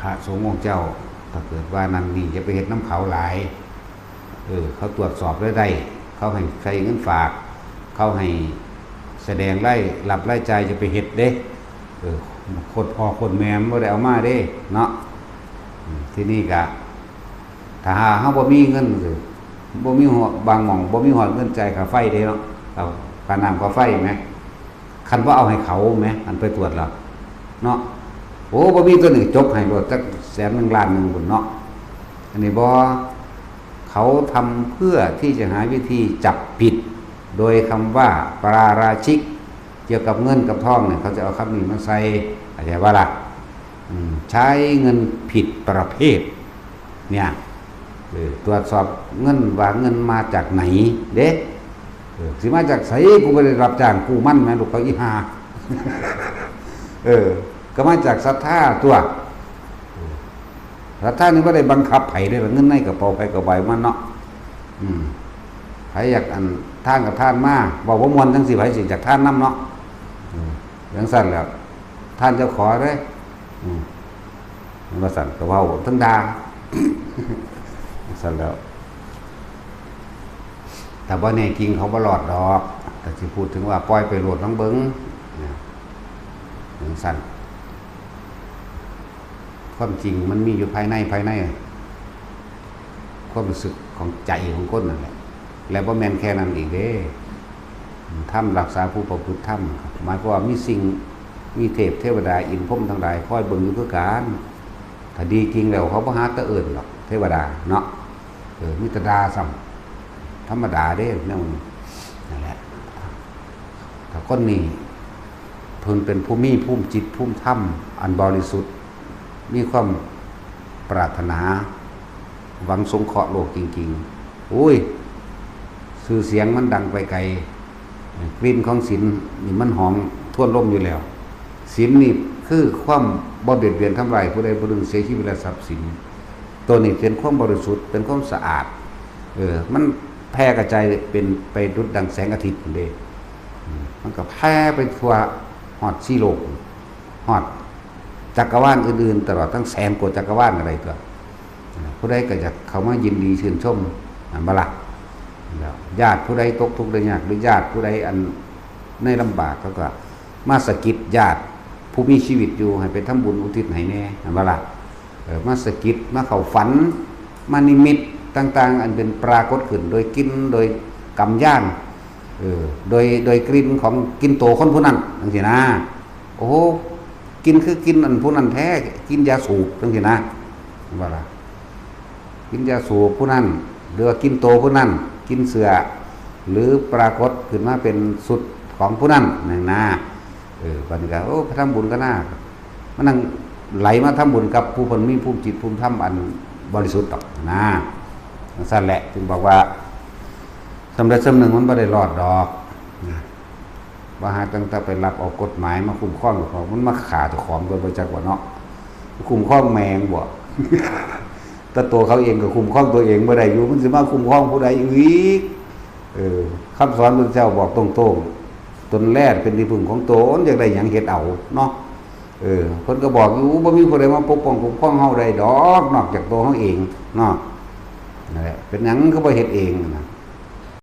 ระสงฆ์องค์เจ้าถ้าเกิดว่านั่นนี่จะไปเฮ็ดน้ำเขาหลายเขาตรวจสอบได้เขาให้ใส่เงินฝากเขาให้แสดงรับรายจ่ายจะไปเฮ็ดเด้คนพ่อคนแม่บ่ได้เอามาเด้เนาะที่นี่ก็ถ้าเฮาบ่มีเงินบ่มีบางหม่องบ่มีหอดเงินจ่ายค่าไฟเด้เนาะเอาค่าน้ำค่าไฟแหมคันบ่เอาให้เขาแหมอันไปตรวจแล้วเนาะโอ้บ่มีตัวนี้จกให้รถจักแสน1 ล้าน1พุ่นเนาะอันนี้บ่เขาทำเพื่อที่จะหาวิธีจับผิดโดยคำว่าปราราชิกเกี่ยวกับเงินกับทองเนี่ยเขาจะเอาคำนี้มาใส่อะไรว่าล่ะใช้เงินผิดประเภทเนี่ยตรวจสอบเงินว่าเงินมาจากไหนเด้สิมาจากไสกูไม่ได้รับจ้างกูมั่นแม่ลูกเขาอีหาก็มาจากศรัทธาตัวศรัทธานี่ไม่ได้บังคับไผได้หรอกเงินในกระเป๋าไปกระใบมันเนาะไผอยากอันท่านกับท่านมาบอกว่ามวลทั้งสิไผสิจากท่านน้ำเนาะอย่างสั่นแล้วท่านจะขอได้มาสั่นกระเป๋าทั้งดาสั่นแล้วแต่ว่าในจริงเขาบ่หลอดดอกแต่ที่พูดถึงว่าปล่อยไปโหลดน้องเบิ้งอย่างสั่นความจริงมันมีอยู่ภายในความรู้สึกของใจของคนนั่นแหละแล้วบ่แม่นแค่นั้นอีกเด้ถ้ำรักษาผู้ประพฤติถ้ำหมายความว่ามีสิ่งมีเทพเทวดาอินพรหมทั้งหลายคอยเบิ่งอยู่เพื่อการถ้าดีจริงแล้วเขาบ่หาตะเอิ้นหรอกเทวดาเนาะมีแต่ดาซ้ำธรรมดาเด้นั่นแหละถ้าคนนี้เพิ่นเป็นผู้มีภูมิจิตภูมิธรรมอันบริสุทธิ์มีความปรารถนาหวังสงเคราะห์โลกจริงๆอุ้ยชื่อเสียงมันดังไปไกลกลิ่นของศีลนี่มันหอมทั่วลมอยู่แล้วศีลนี่คือความบ่เบียดเบียนทำลายผู้ใดผู้หนึ่งเสียชีวิตและทรัพย์สินตัวนี้เป็นความบริสุทธิ์เป็นความสะอาดมันแพร่กระจายเป็นไปดุจดังแสงอาทิตย์เด้มันก็แพร่ไปทั่วฮอดซี่โลกฮอดจักรวาลอื่นๆตลอดทั้งแสนกว่าจักรวาลอะไรตัวผู้ใดก็จะเข้ามายินดีชื่นชมบ่ล่ะญาติผู้ใดตกทุกข์ได้ยากหรือญาติผู้ใดอันในลำบากเขาก็มาสะกิดญาติผู้มีชีวิตอยู่ให้ไปทำบุญอุทิศให้แน่บ่ล่ะมาสะกิดมาเข้าฝันมานิมิตต่างๆอันเป็นปรากฏขึ้นโดยกินโดยกำย่างโดยกลิ่นของกินโตคนผู้นั้นจังซี่นะโอ้โหกินคือกินอันผู้นั้นแท้กินยาสูบจังซี่นะว่าล่ะกินยาสูบผู้นั้นหรือว่ากินโตผู้นั้นกินเสือหรือปรากฏขึ้นมาเป็นสุดของผู้นั้นนั่นนะบัดนี้ก็โอ้ทำบุญก็น่ามันนั่งไหลมาทำบุญกับผู้เพิ่นมีภูมิจิตภูมิธรรมอันบริสุทธิ์ดอกนะนั่นแหละจึงบอกว่าสำเร็จสำนึกมันบ่ได้รอดดอกว่าหาตั้งแต่ไปรับเอากฎหมายมาคุ้มครองของมันมาขาเจ้าของโดยบ่จักว่าเนาะคุ้มครองแมงบ่ แต่ตัวเขาเองก็คุ้มครองตัวเองบ่ได้อยู่มันสิมาคุ้มครองผู้ใดอีกคำสอนพระเจ้าบอกตรงๆตนแรกเป็นที่พึ่งของตนอยากได้หยังเฮ็ดเอาเนาะเพิ่นก็บอกอยู่บ่มีผู้ใดมาปกป้องคุ้มครองเฮาได้ดอกนอกจากตัวเฮาเองเนาะนั่นแหละเป็นหยังก็บ่เฮ็ดเองนะ